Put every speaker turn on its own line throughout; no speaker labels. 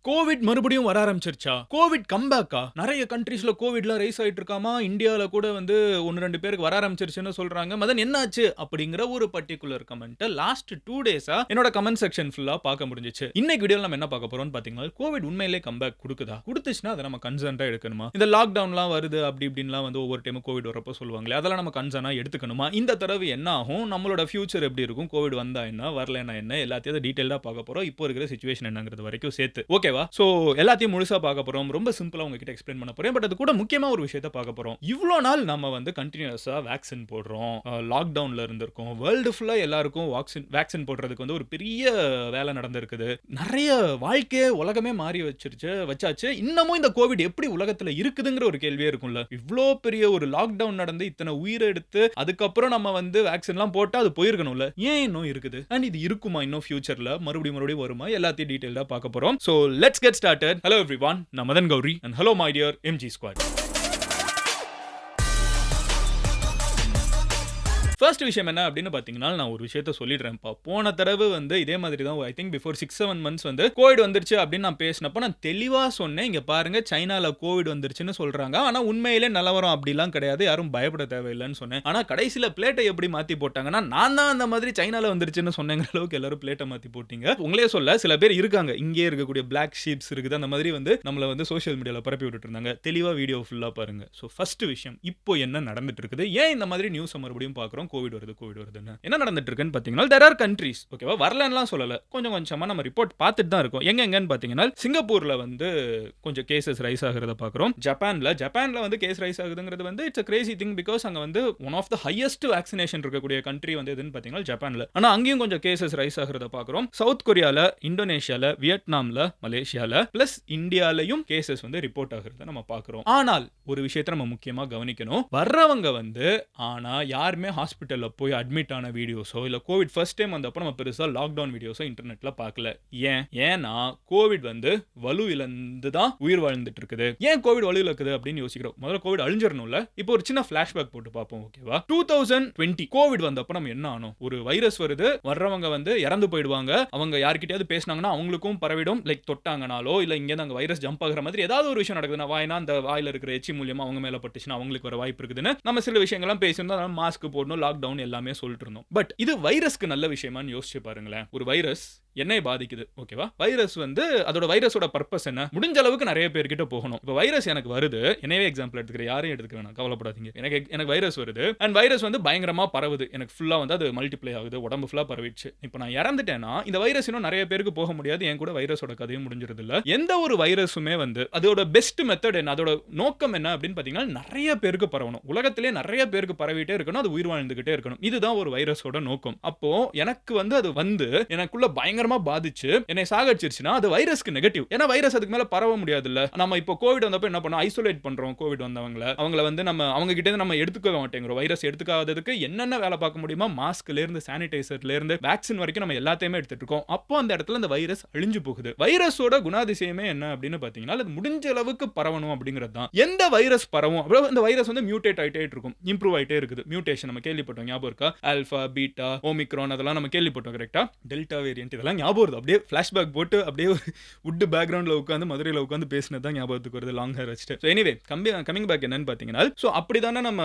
Covid மறுபடியும் வர ஆரம்பிச்சிருச்சா? Covid கம்பேக்கா? நெறைய கண்ட்ரீஸ்ல கோவிட்லாம் ரைஸ் ஆயிட்டு இருக்காமா. இந்தியால கூட வந்து 1, 2 பேருக்கு வர ஆரம்பிச்சிருச்சுன்னு சொல்றாங்க. மதன் என்ன ஆச்சு? அப்படிங்கிற ஒரு பர்ட்டிகுலர் கமெண்ட்ட லாஸ்ட் 2 டேஸா என்னோட கமெண்ட் செக்ஷன் ஃபுல்லா பார்க்க முடிஞ்சுச்சு. இன்னைக்கு வீடியோல நம்ம என்ன பார்க்க போறோம்னு பார்த்தீங்கன்னா, கோவிட் உண்மையிலேயே கம்பேக் குடுக்குதா? குடுத்துச்சுன்னா அத நம்ம கன்சர்ன்டா எடுக்கணுமா? இந்த லாக்டவுன்லாம் வருது அப்படி இப்படின்லாம் வந்து ஒவ்வொரு டைமும் கோவிட் வரப்போ சொல்லுவாங்களே, அதெல்லாம் நம்ம கன்சர்னா எடுத்துக்கணுமா? இந்த தடவை என்ன ஆகும்? நம்மளோட ஃபியூச்சர் எப்படி இருக்கும்? கோவிட் வந்தா என்ன? வரலன்னா என்ன? எல்லாத்தையும் டீடைல்டா பார்க்க போறோம். இப்போ இருக்கிற சிச்சுவேஷன் என்னங்கிறது வரைக்கும் சேர்த்து. ஓகேவா? சோ எல்லாத்தையும் முழுசா பார்க்க போறோம். ரொம்ப சிம்பிளா உங்ககிட்ட எக்ஸ்பிளைன் பண்ண போறேன். பட் அது கூட முக்கியமா ஒரு விஷயத்த பார்க்க போறோம். இவ்ளோ நாள் நம்ம வந்து கன்டினியூஸா வேக்சின் போடுறோம். லாக்டவுன்ல இருந்திருக்கோம். வேர்ல்டு ஃபுல்லா எல்லாருக்கும் வேக்சின் போடுறதுக்கு வந்து ஒரு பெரிய வேலை நடந்திருக்குது. நெறைய வாழ்க்கையே உலகமே மாறி வச்சாச்சு. இன்னமும் இந்த கோவிட் எப்படி உலகத்துல இருக்குதுங்கிற ஒரு கேள்வியே இருக்கும்ல. இவ்ளோ பெரிய ஒரு லாக்டவுன் நடந்து இத்தனை உயிரை எடுத்து அதுக்கப்புறம் நம்ம வந்து வேக்சின்லாம் போட்டா அது போயிருக்கணும்ல. ஏன் இன்னும் இருக்குது? அண்ட் இது இருக்குமா இன்னும் ஃபியூச்சர்ல? மறுபடியும் வருமா? எல்லாத்தையும் டீடைலா பார்க்க போறோம். So let's get started. Hello everyone. நான் Madan Gowri and hello my dear MG squad. First விஷயம் என்ன அப்படின்னு பார்த்தீங்கன்னா, நான் ஒரு விஷயத்த சொல்லிடுறேன்ப்பா. போன தடவை வந்து இதே மாதிரி தான் ஐ திங்க் பிஃபோர் 6, 7 மந்த்ஸ் வந்து கோவிட் வந்துருச்சு அப்படின்னு நான் பேசினப்போ நான் தெளிவா சொன்னேன். இங்க பாருங்க சைனால கோவிட் வந்துருச்சுன்னு சொல்றாங்க. ஆனா உண்மையிலே நிலவரம் அப்படிலாம் கிடையாது. யாரும் பயப்பட தேவையில்லைன்னு சொன்னேன். ஆனா கடைசியில பிளேட்டை எப்படி மாத்தி போட்டாங்கன்னா, நான் தான் அந்த மாதிரி சைனால வந்துருச்சுன்னு சொன்னேங்கிற அளவுக்கு எல்லாரும் பிளேட்டை மாத்தி போட்டீங்க. உங்களே சொல்ல சில பேர் இருக்காங்க. இங்கே இருக்கக்கூடிய பிளாக் ஷீப்ஸ் இருக்குது. அந்த மாதிரி வந்து நம்மள வந்து சோஷியல் மீடியால பரப்பி விட்டுட்டு இருந்தாங்க. தெளிவா வீடியோ ஃபுல்லா பாருங்க. ஸோ ஃபர்ஸ்ட் விஷயம் இப்போ என்ன நடந்துட்டு இருக்குது? ஏன் இந்த மாதிரி நியூஸ் மறுபடியும் பார்க்குறோம்? கோவிட் வருதுன்னு என்ன நடந்துட்டு இருக்குன்னு பாத்தீங்கன்னா, there are countries ஓகேவா, வரலன்னுலாம் சொல்லல, கொஞ்சம் கொஞ்சமா நம்ம ரிப்போர்ட் பார்த்துட்டு தான் இருக்கோம். எங்கன்னு பாத்தீங்கன்னா, சிங்கப்பூர்ல வந்து கொஞ்சம் கேசஸ் ரைஸ் ஆகிறத பார்க்குறோம். ஜப்பான்ல வந்து கேஸ் ரைஸ் ஆகுதுங்கிறது வந்து it's a crazy thing because அங்க வந்து one of the highest vaccination இருக்கக்கூடிய கண்ட்ரி வந்து எதுன்னு பாத்தீங்கன்னா ஜப்பான்ல. ஆனா அங்கேயும் கொஞ்சம் கேசஸ் ரைஸ் ஆகிறத பார்க்குறோம். சவுத் கொரியால, இந்தோனேஷியால, வியட்நாம்ல, மலேசியால பிளஸ் இந்தியாலயும் கேசஸ் வந்து ரிப்போர்ட் ஆகிறத நம்ம பார்க்குறோம். ஆனால் ஒரு விஷயத்தை நம்ம முக்கியமா கவனிக்கணும். வர்றவங்க வந்து ஆனா யாருமே ஹாஸ்பிட்டல்ல போய் அட்மிட் ஆன வீடியோஸோ இல்ல கோவிட் ஃபர்ஸ்ட் டைம் வந்தப்போ நம்ம பெருசா லாக்டவுன் வீடியோஸோ இன்டர்நெட்ல பார்க்கல. ஏன்னா கோவிட் வந்து வலு இழந்து தான் உயிர் வாழ்ந்துட்டு இருக்குது. ஏன் கோவிட் வலு இழக்குது அப்படின்னு யோசிக்கிறோம். முதல்ல கோவிட் அழிஞ்சிரணும்ல. இப்போ ஒரு சின்ன ஃபிளாஷ்பேக் போட்டு பார்ப்போம். ஓகேவா? 2020 கோவிட் வந்தப்போ நம்ம என்ன ஆனோம்? ஒரு வைரஸ் வருது, வர்றவங்க வந்து இறந்து போயிடுவாங்க. அவங்க யார்கிட்டயாவது பேசினாங்கன்னா அவங்களுக்கும் பரவிடும். லைக் தொட்டாங்கனாலோ இல்ல இங்க அங்க வைரஸ் ஜம்ப் ஆகுற மாதிரி ஏதாவது ஒரு விஷயம் நடக்குதுன்னா, வாய்னா அந்த வாயில இருக்கிற எச்சி மூலியமா அவங்க மேல பட்டுச்சுன்னா அவங்களுக்கு வர வாய்ப்பு இருக்குதுன்னு நம்ம சில விஷயங்கள்லாம் பேசியிருந்தோம். மாஸ்க் போடணும், லாக்டவுன் எல்லாமே சொல்லிட்டு இருந்தோம். பட் இது வைரஸ்க்கு நல்ல விஷயமான்னு யோசிச்சு பாருங்களேன். ஒரு வைரஸ் என்னை பாதிக்குது. ஓகேவா? வைரஸ் வந்து அதோட வைரஸோட பர்பஸ் என்ன? முடிஞ்ச அளவுக்கு நிறைய பேர்கிட்ட போகணும். இப்போ வைரஸ் எனக்கு வருது, என்னவே எக்ஸாம்பிள் எடுத்துக்கிறேன், யாரையும் எடுத்துக்க வேணாம், கவலைப்படாதீங்க. எனக்கு வைரஸ் வருது அண்ட் வைரஸ் வந்து பயங்கரமா பரவுது. எனக்கு ஃபுல்லா வந்து அது மல்டிப்ளை ஆகுது, உடம்பு ஃபுல்லா பரவிடுச்சு. இப்போ நான் இறந்துட்டேன்னா இந்த வைரஸ் இன்னும் நிறைய பேருக்கு போக முடியாது. என் கூட வைரஸோட கதையும் முடிஞ்சிருது இல்ல. எந்த ஒரு வைரஸுமே வந்து அதோட பெஸ்ட் மெத்தட் என்ன, அதோட நோக்கம் என்ன அப்படின்னு பாத்தீங்கன்னா, நிறைய பேருக்கு பரவணும். உலகத்திலே நிறைய பேருக்கு பரவிட்டே இருக்கணும், அது உயிர் வாழ்ந்துகிட்டே இருக்கணும். இதுதான் ஒரு வைரஸோட நோக்கம். அப்போ எனக்கு வந்து அது வந்து எனக்குள்ள பயங்கரமா பாதிச்சு என்னை சாகடிச்சிருச்சுன்னா அது வைரஸ்க்கு நெகட்டிவ். ஏன்னா வைரஸ் அதுக்கு மேல பரவ முடியாது இல்ல. நம்ம இப்போ கோவிட் வந்தப்போ என்ன பண்ணோம்? ஐசோலேட் பண்றோம் கோவிட் அவங்கள வந்து நம்ம அவங்க கிட்ட இருந்து நம்ம எடுத்துக்க மாட்டேங்கிறோம். வைரஸ் எடுத்துக்காததுக்கு என்னென்ன வேலை பார்க்க முடியுமா, மாஸ்க்ல இருந்து சானிடைசர்ல இருந்து வேக்சின் வரைக்கும் நம்ம எல்லாத்தையுமே எடுத்துட்டு இருக்கோம். அப்போ அந்த இடத்துல அந்த வைரஸ் அழிஞ்சு போகுது. வைரஸோட குணாதிசயமே என்ன அப்படின்னு பாத்தீங்கன்னா, அது முடிஞ்ச அளவுக்கு பரவணும் அப்படிங்கிறது தான். எந்த வைரஸ் பரவும் அப்புறம் அந்த வைரஸ் வந்து மியூட்டேட் ஆயிட்டே இருக்கும், இம்ப்ரூவ் ஆயிட்டே இருக்குது. மியூட்டேஷன் நம்ம கேள்விப்பட்டோம், ஞாபகம் இருக்கா? ஆல்பா, பீட்டா, ஓமிக்ரான் அதெல்லாம் நம்ம கேள்விப்பட்டோம். கரெக்ட்டா? டெல்டா வேரியன்ட் இதெல்லாம் ஞாபகம் வருது. அப்படியே ஃபிளாஷ்பேக் போட்டு அப்படியே ஒரு வுட் பேக்ரவுண்ட்ல உட்கார்ந்து மதுரையில உட்கார்ந்து பேசினது தான் ஞாபகத்துக்கு வருது, லாங் ஹேர் வச்சுட்டு. ஸோ எனிவே கமிங் பேக் என்னன்னு பாத்தீங்கன்னா, ஸோ அப்படிதானே நம்ம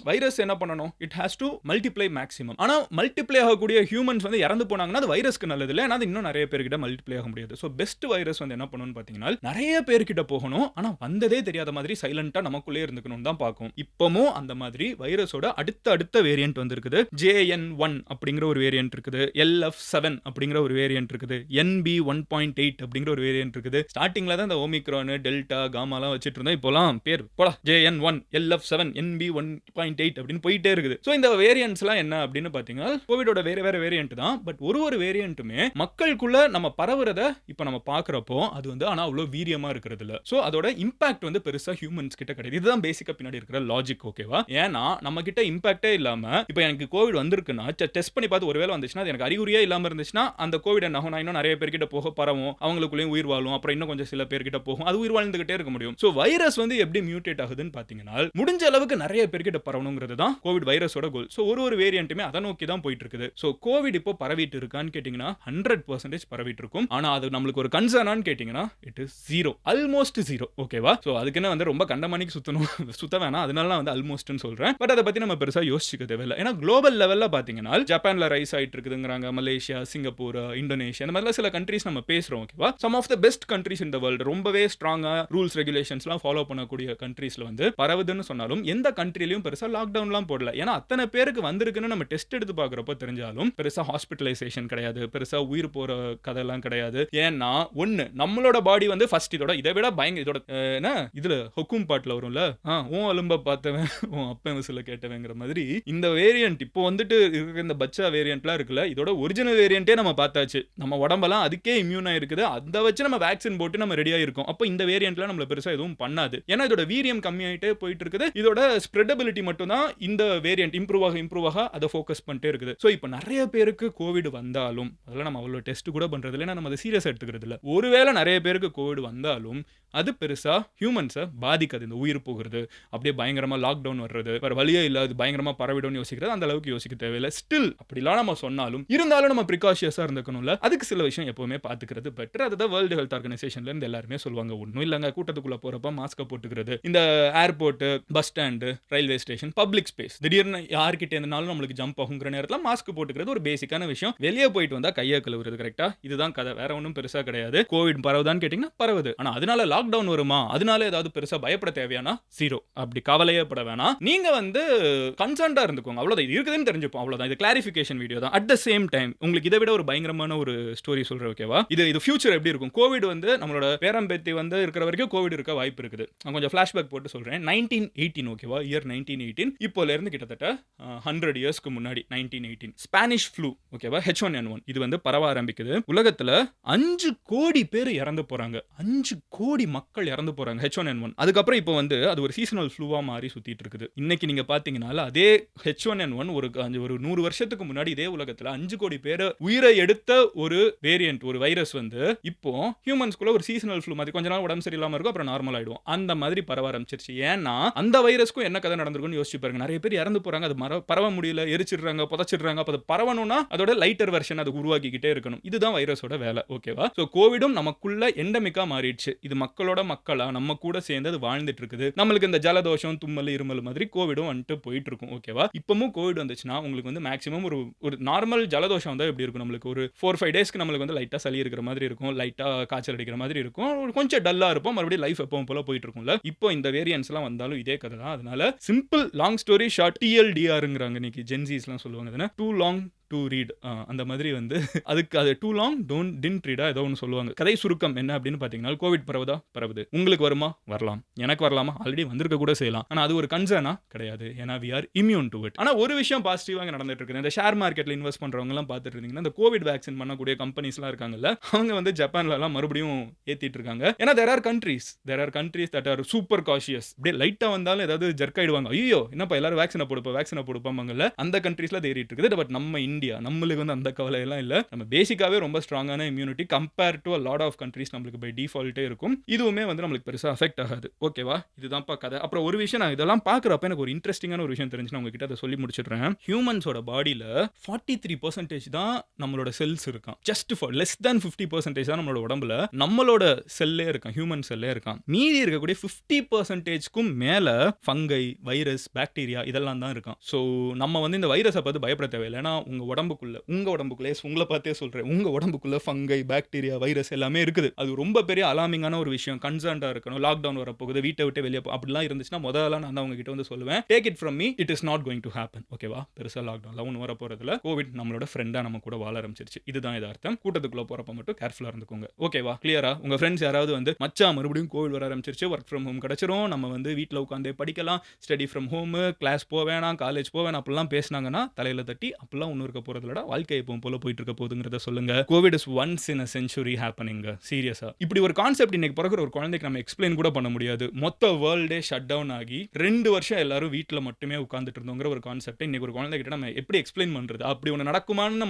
வைரஸ் என்ன பண்ணணும்? It has to multiply maximum. ஆனா மல்டிப்ளை ஆகக்கூடிய ஹியூமன்ஸ் வந்து இறந்து போனாங்கன்னா அது வைரஸ்க்கு நல்லது இல்லை. ஏன்னா அது இன்னும் நிறைய பேர்கிட்ட மல்டிப்ளை ஆக முடியாது. ஸோ பெஸ்ட் வைரஸ் வந்து என்ன பண்ணணும்னு பாத்தீங்கன்னா, நிறைய பேர்கிட்ட போகணும். ஆனா வந்ததே தெரியாத மாதிரி சைலண்டா நமக்குள்ளே இருந்துக்கணும் தான் பார்க்கும். இப்பவும் அந்த மாதிரி வைரஸோட அடுத்த வேரியன்ட் வந்திருக்குது. JN1 அப்படிங்கிற ஒரு வேரியன்ட் இருக்குது, LF7 அப்படிங்கிற ஒரு வேரியன்ட் இருக்குது, NB1.8 அப்படிங்கிற ஒரு வேரியன்ட் இருக்குது. ஸ்டார்டிங்ல தான் இந்த ஓமிக்ரான், டெல்டா, காமாலாம் வச்சிட்டு இருந்தோம். இப்போலாம் பேர் போடா JN1, LF7, NB1.8 அப்படின்னு போயிட்டே இருக்குது. சோ இந்த வேரியன்ட்ஸ்லாம் என்ன அப்படின்னு பாத்தீங்கன்னா, கோவிடோட வேற வேரியன்ட் தான். பட் ஒரு வேரியன்ட்டுமே மக்களுக்குள்ள நம்ம பரவுறத இப்ப நம்ம பாக்குறப்போ அது வந்து ஆனா அவ்வளவு வீரியமா இருக்கிறது இல்ல. சோ அதோட இம்பாக்ட் வந்து பெருசா ஹியூமன்ஸ் கிட்ட கிடையாது. இதுதான் பேசிக்கா பின்னாடி இருக்கிற லாஜிக். ஓகேவா? ஏன்னா நம்ம கிட்ட இம்பாக்டே இல்லாம இப்போ எனக்கு கோவிட் வந்திருக்குன்னா டெஸ்ட் பண்ணி பார்த்து ஒருவேளை வந்துச்சுன்னா அது எனக்கு அறிகுறியே இல்லாம இருந்துச்சுன்னா அந்த கோவிட் கோவிட் என்ன ஆகும், நான் இன்னும் நிறைய பேர்கிட்ட போக பரவும், அவங்களுக்குள்ளேயும் உயிர் வாழும், அப்புறம் இன்னும் கொஞ்சம் சில பேர்கிட்ட போகும், அது உயிர் வாழ்ந்துகிட்டே இருக்க முடியும். ஸோ வைரஸ் வந்து எப்படி மியூட்டேட் ஆகுதுன்னு பார்த்தீங்கன்னா, முடிஞ்ச அளவுக்கு நிறைய பேர்கிட்ட பரவணுங்கிறது தான் கோவிட் வைரஸோட கோல். ஸோ ஒரு வேரியண்ட்டுமே அதை நோக்கி தான் போயிட்டு இருக்குது. ஸோ கோவிட் இப்போ பரவிட்டு இருக்கான்னு கேட்டிங்கன்னா 100% பரவிட்டு இருக்கும். ஆனால் அது நம்மளுக்கு ஒரு கன்சர்னான்னு கேட்டிங்கன்னா it is zero, almost zero. ஓகேவா? ஸோ அதுக்குன்னு வந்து ரொம்ப கண்டமணிக்கு சுத்த வேணாம், அதனால நான் வந்து ஆல்மோஸ்ட்னு சொல்றேன். பட் அதை பற்றி நம்ம பெருசாக யோசிச்சுக்க தேவையில்லை. ஏன்னா குளோபல் லெவலில் பார்த்தீங்கன்னா ஜப்பானில் ரைஸ் ஆகிட்டு இருக்குதுங்கிறாங்க, மலேசியா, சிங்கப்பூர், இந்தோனேஷியா, இந்த மாதிரிலாம் சில கண்ட்ரீஸ் நம்ம பேசுகிறோம். ஓகேவா? Some of the best countries in the world, ரொம்பவே ஸ்ட்ராங்காக ரூல்ஸ் ரெகுலேஷன்ஸ்லாம் ஃபாலோ பண்ணக்கூடிய கண்ட்ரீஸில் வந்து பரவுதுன்னு சொன்னாலும் எந்த கண்ட்ரிலையும் பெருசாக லாக்டவுன்லாம் போடல. ஏன்னா அத்தனை பேருக்கு வந்திருக்குன்னு நம்ம டெஸ்ட் எடுத்து பார்க்குறப்போ தெரிஞ்சாலும் பெருசாக ஹாஸ்பிட்டலைசேஷன் கிடையாது, பெருசாக உயிர் போகிற கதையெல்லாம் கிடையாது. ஏன்னா ஒன்று, நம்மளோட பாடி வந்து ஃபர்ஸ்ட் இதோட இதை விட பயங்கர இதோட என்ன இதில் ஹொக்கும் பாட்டில் வரும்ல, உன் அலும்ப பார்த்தவன் உன் அப்பன் விசில கேட்டவங்கிற மாதிரி இந்த வேரியன்ட் இப்போ வந்துட்டு இருக்கிற இந்த பச்சா வேரியன்ட்லாம் இருக்குல்ல, இதோட ஒரிஜினல் வேரியன்ட்டே நம்ம பார்த்தாச்சு. நம்ம உடம்பெல்லாம் அதுக்கே இம்யூனா இருக்குது, அதை வச்சு நம்ம வேக்சின் போட்டு நம்ம ரெடியாக இருக்கோம். அப்போ இந்த வேரியன்ட்லாம் நம்மள பெருசாக எதுவும் பண்ணாது. ஏன்னா இதோட வீரியம் கம்மியாயிட்டே போயிட்டு இருக்குது. இதோட ஸ்ப்ரெடபிலிட்டி மட்டும் தான் இந்த வேரியன்ட் இம்ப்ரூவ் ஆக அதை ஃபோக்கஸ் பண்ணிட்டே இருக்குது. ஸோ இப்போ நிறைய பேருக்கு கோவிட் வந்தாலும் அதெல்லாம் நம்ம அவ்வளோ டெஸ்ட் கூட பண்றது இல்லை, நம்ம அதை சீரியஸ் எடுத்துக்கிறது இல்லை. ஒருவேளை நிறைய பேருக்கு கோவிட் வந்தாலும் அது பெருசா ஹியூமன்ஸை பாதிக்காது. இந்த உயிர் போகிறது, அப்படியே பயங்கரமா லாக்டவுன் வர்றது, வேற வழியே இல்லை, அது பயங்கரமா பரவிடும்னு யோசிக்கிறது அந்த அளவுக்கு யோசிக்க தேவையில்லை. ஸ்டில் அப்படிலாம் நம்ம சொன்னாலும் இருந்தாலும் நம்ம ப்ரிகாஷியஸா இருந்துக்கணும்ல. அதுக்கு சில விஷயம் எப்பவுமே பார்த்துக்கிறது பெட்டர். அதுதான் வேர்ல்டு ஹெல்த் ஆர்கனைசேஷன்ல இருந்து எல்லாருமே சொல்லுவாங்க. ஒன்றும் இல்லைங்க, கூட்டத்துக்குள்ள போறப்ப மாஸ்கை போட்டுக்கிறது, இந்த airport, bus stand, railway station, public space, திடீர்னு யார்கிட்ட இருந்தாலும் நம்மளுக்கு ஜம்ப் ஆகுங்கிற நேரத்தில் மாஸ்க் போட்டுக்கிறது ஒரு பேசிக்கான விஷயம். வெளியே போயிட்டு வந்தா கையை கழுவுறது, கரெக்டா? இதுதான் கதை, வேற ஒன்றும் பெருசா கிடையாது. கோவிட் பரவுதான்னு கேட்டீங்கன்னா பரவுது. ஆனா அதனால லாக்டவுன் வருமா, அதனால ஏதாவது பெருசா பயப்பட தேவையானா ஜீரோ. அப்படி கவலையே பட வேணாம். நீங்க வந்து கன்சர்ன்டா இருந்துக்கோங்க, அவ்வளவுதான். இது இருக்குதுன்னு தெரிஞ்சுப்போம், அவ்வளவுதான். இது கிளாரிஃபிகேஷன் வீடியோ தான். அட் த சேம் டைம் உங்களுக்கு இதை விட ஒரு பயங்கரமான ஒரு ஸ்டோரி சொல்றேன். ஓகேவா? இது ஃபியூச்சர் எப்படி இருக்கும்? கோவிட் வந்து நம்மளோட பேரம்பேத்தி வந்து இருக்கிற வரைக்கும் கோவிட் இருக்க வாய்ப்பு இருக்குது. நான் கொஞ்சம் ஃபிளாஷ்பேக் போட்டு சொல்றேன். 1918, ஓகேவா? இயர் 1918, இப்போல இருந்து கிட்டத்தட்ட 100 இயர்ஸ்க்கு முன்னாடி 1918 ஸ்பானிஷ் ஃப்ளூ, ஓகேவா? H1N1 இது வந்து பரவ ஆரம்பிக்குது. உலகத்துல 5 கோடி பேர் இறந்து போறாங்க. 5 கோடி மக்கள் இறந்து போறாங்க H1N1. அதுக்கப்புறம் இப்போ வந்து அது ஒரு சீசனல் ஃப்ளூவா மாறி சுத்திட்டு இருக்குது. இன்னைக்கு நீங்க பாத்தீங்கன்னா அதே H1N1 ஒரு 100 வருஷத்துக்கு முன்னாடி இதே உலகத்துல 5 கோடி பேரை உயிரை எடுத்த ஒரு வேரியன்ட், ஒரு வைரஸ் வந்து இப்போ ஹியூமன்ஸ்குள்ள ஒரு சீசனல் ஃப்ளூ மாதிரி கொஞ்ச நாள் உடம்பு சரியில்லாம இருக்கும், அப்புறம் நார்மல் ஆயிடும். அந்த மாதிரி பரவ ஆரம்பிச்சிருச்சு. ஏன்னா அந்த வைரஸ்க்கும் என்ன கதை நடந்திருக்குன்னு யோசிச்சு பாருங்க. நிறைய பேர் இறந்து போறாங்க, அது பரவ முடியல, எரிச்சிடுறாங்க, புதைச்சிடுறாங்க. அப்ப அது பரவணும்னா அதோட லைட்டர் வெர்ஷன் அது உருவாக்கிக்கிட்டே இருக்கணும். இதுதான் வைரஸோட வேலை. ஓகேவா? சோ கோவிடும் நமக்குள்ள எண்டமிக்கா மாறிடுச்சு. இது மக்களோட மக்களா நம்ம கூட சேர்ந்து அது வாழ்ந்துட்டு இருக்குது. நம்மளுக்கு இந்த ஜலதோஷம், தும்மல், இருமல் மாதிரி கோவிடும் வந்துட்டு போயிட்டு இருக்கும். ஓகேவா? இப்பவும் கோவிட் வந்துச்சுன்னா உங்களுக்கு வந்து மேக்ஸிமம் ஒரு நார்மல் ஜலதோஷம் வந்து எப்படி இருக்கும், நம்மளுக்கு ஒரு 4-5 டேஸ்க்கு நம்மளுக்கு வந்து லைட்டா சளி இருக்கிற மாதிரி இருக்கும், லைட்டா காய்ச்சல் அடிக்கிற மாதிரி இருக்கும், கொஞ்சம் டல்லா இருப்போம், மறுபடியும் லைஃப் எப்பவும் போல போயிட்டு இருக்கும்ல. இப்போ இந்த வேரியன்ட்ஸ் எல்லாம் வந்தாலும் இதே கதை தான். அதனால சிம்பிள் லாங் ஸ்டோரி ஷார்ட், TLDRங்கறாங்க இன்னைக்கு ஜென்சிஸ்லாம் சொல்லுவாங்க. டூ லாங் டு ரீட், அந்த மாதிரி வந்து அதுக்கு அது டூ லாங் டின்ட் ரீடா ஏதோ ஒன்று சொல்லுவாங்க. கதை சுருக்கம் என்ன அப்படின்னு பார்த்தீங்கன்னா, கோவிட் பரவுது. உங்களுக்கு வருமா? வரலாம். எனக்கு வரலாமா? ஆல்ரெடி வந்திருக்க கூட செய்யலாம். ஆனால் அது ஒரு கன்சர்னா கிடையாது. ஏன்னா we are immune to it. ஆனால் ஒரு விஷயம் பாசிட்டிவாக நடந்துட்டு இருக்குது. இந்த ஷேர் மார்க்கெட்டில் இன்வெஸ்ட் பண்ணுறவங்க எல்லாம் பார்த்துட்டு இருந்தீங்கன்னா, இந்த கோவிட் வேக்சின் பண்ணக்கூடிய கம்பெனிஸ்லாம் இருக்காங்கல்ல, அவங்க வந்து ஜப்பான்லாம் மறுபடியும் ஏற்றிட்டு இருக்காங்க. ஏன்னா there are countries that are super cautious. அப்படியே லைட்டாக வந்தாலும் ஏதாவது ஜர்க் ஆயிடுவாங்க. ஐயோ என்னப்பா எல்லாரும் வேக்சினை போடுப்பாங்கல்ல, அந்த கண்ட்ரீஸ்ல ஏறிட்டு இருக்குது. பட் நம்ம இந்தியா, நம்மளுக்கு வந்து அந்த கவலை எல்லாம் இல்ல. நம்ம பேசிக்காவே ரொம்ப ஸ்ட்ராங்கான immunity compare to a lot of countries நம்மளுக்கு பை டிஃபால்ட்டே இருக்கும். இதுவுமே வந்து நம்மளுக்கு பெருசா அஃபெக்ட் ஆகாது. ஓகேவா? இதுதான்ப்பா கதை. அப்புறம் ஒரு விஷயம், நான் இதெல்லாம் பார்க்குறப்ப எனக்கு ஒரு இன்ட்ரெஸ்டிங்கான ஒரு விஷயம் தெரிஞ்சு நான் உங்ககிட்ட அதை சொல்லி முடிச்சிடுறேன். ஹியூமன்ஸோட பாடியில 43% தான் நம்மளோட செல்ஸ் இருக்கான். ஜஸ்ட் ஃபார் லெஸ் தேன் 50% தான் நம்மளோட உடம்புல நம்மளோட செல்லே இருக்கான், ஹியூமன் செல்லே இருக்கான். மீதி இருக்கக்கூடிய 50%க்கும் மேல ஃபங்கை, வைரஸ், பாக்டீரியா இதெல்லாம் தான் இருக்கான். ஸோ நம்ம வந்து இந்த வைரஸை பார்த்து பயப்பட தேவையில்லை. ஏன்னா உங்க உடம்புக்குள்ள உங்களை பார்த்தே சொல்றேன், உங்க உடம்புக்குள்ள ஃபங்கை, பாக்டீரியா, வைரஸ் எல்லாமே இருக்குது. அது ரொம்ப பெரிய அலார்மிங்கான ஒரு விஷயம். கன்சர்ன்டா இருக்கணும். லாக்டவுன் வரப்போகுது, வீட்டை விட்டு வெளியே அப்படிலாம் இருந்துச்சுன்னா முதல்ல நான் தான் உங்ககிட்ட வந்து சொல்லுவேன், take it from me, it is not going to happen. ஓகேவா? பெருசா லாக்டவுன்ல ஒன்றும் வர போறதுல, கோவிட் நம்மளோட ஃப்ரெண்டா நம்ம கூட வாழ ஆரம்பிச்சிருச்சு. இதுதான் இது அர்த்தம். கூட்டத்துக்குள்ள போறப்ப மட்டும் கேர்ஃபுல்லா இருந்துக்கோங்க. ஓகேவா? கிளியரா? உங்க ஃப்ரெண்ட்ஸ் யாராவது வந்து மச்சான் மறுபடியும் கோவிட் வர ஆரம்பிச்சிருச்சு, ஒர்க் ஃப்ரம் ஹோம் கிடைச்சிரும், நம்ம வந்து வீட்டில் உட்காந்தே படிக்கலாம், ஸ்டடி ஃப்ரம் ஹோம், கிளாஸ் போவேணாம், காலேஜ் போவேணாம் அப்படிலாம் பேசினாங்கன்னா தலையில தட்டி, அப்படிலாம் ஒன்றும் இருக்க போறதுலடா, வாழ்க்கை எப்பவும் போல போயிட்டு இருக்க போகுதுங்கிறத சொல்லுங்க. Covid is once in a century happening. சீரியஸா இப்படி ஒரு கான்செப்ட் இன்னைக்கு பிறகுற ஒரு குழந்தைக்கு நம்ம எக்ஸ்பிளைன் கூட பண்ண முடியாது. மொத்த வேர்ல்டே ஷட் டவுன் ஆகி 2 வருஷம் எல்லாரும் வீட்ல மட்டுமே உட்கார்ந்துட்டு இருந்தோங்கிற ஒரு கான்செப்ட் இன்னைக்கு ஒரு குழந்தை கிட்ட நம்ம எப்படி எக்ஸ்பிளைன் பண்றது? அப்படி ஒன்று நடக்குமான்னு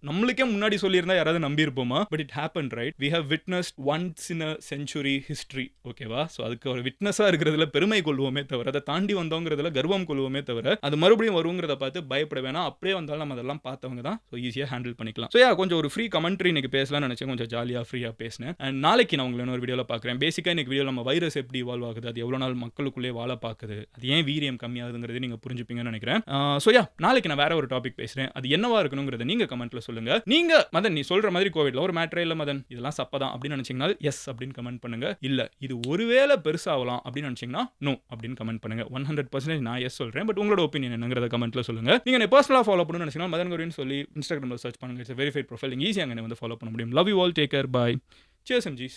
நம்மளுக்கே முன்னாடி சொல்லியிருந்தா யாராவது நம்பி இருப்போமா? But it happen, right? We have witnessed once in a century history. ஓகேவா? ஸோ அதுக்கு ஒரு விட்னஸா இருக்கிறதுல பெருமை கொள்வோமே தவிர, அதை தாண்டி வந்தோங்கிறதுல கர்வம் கொள்வோமே தவிர, அது மறுபடியும் வருங்கிறத பார்த்து பயப்பட வேணாம். அப்படியே வந்தாலும் நம்ம அதெல்லாம் பார்த்தவங்க தான். ஸோ ஈஸியாக ஹேண்டில் பண்ணிக்கலாம். ஸோ கொஞ்சம் ஒரு ஃப்ரீ கமெண்ட்ரி இன்னைக்கு பேசலாம்னு நினைச்சேன். கொஞ்சம் ஜாலியாக ஃப்ரீயாக பேசினேன். அண்ட் நாளைக்கு நான் உங்களை இன்னொரு வீடியோவில் பார்க்குறேன். பேசிக்காக இன்னைக்கு வீடியோ நம்ம வைரஸ் எப்படி இவால்வ் ஆகுது, அது எவ்வளோ நாள் மக்களுக்குள்ளே வாழ பார்க்குது, அது ஏன் வீரியம் கம்மியாகுதுங்கிறது நீங்கள் புரிஞ்சுப்பீங்கன்னு நினைக்கிறேன். ஸோ நாளைக்கு நான் வேற ஒரு டாபிக் பேசுகிறேன். அது என்னவா இருக்கணுங்கிறத நீங்கள் கமெண்ட்ல சொல்லுங்க. நீங்க மதன், நீ சொல்ற மாதிரி கோவிட்ல ஒரு மேட்டரே இல்லை மதன், இதெல்லாம் சப்பதான் அப்படின்னு நினைச்சீங்கன்னா எஸ் அப்படின்னு கமெண்ட் பண்ணுங்க. இல்ல இது ஒருவேளை பெருசாகலாம் அப்படின்னு நினைச்சீங்கன்னா நோ அப்படின்னு கமெண்ட் பண்ணுங்க. 100% நான் எஸ் சொல்றேன். பட் உங்களோட ஒப்பீனியன் என்னங்கிறத கமெண்ட்ல சொல்லுங்க. நீங்க என்ன பர்சனலா ஃபாலோ பண்ணணும்னு நினைச்சீங்கன்னா மதன் கௌரின்னு சொல்லி இன்ஸ்டாகிராம்ல சர்ச் பண்ணுங்க. It's verified profile. ஈஸியாக என்னை வந்து ஃபாலோ பண்ண முடியும். Love you all, take care, bye. Cheers MGs.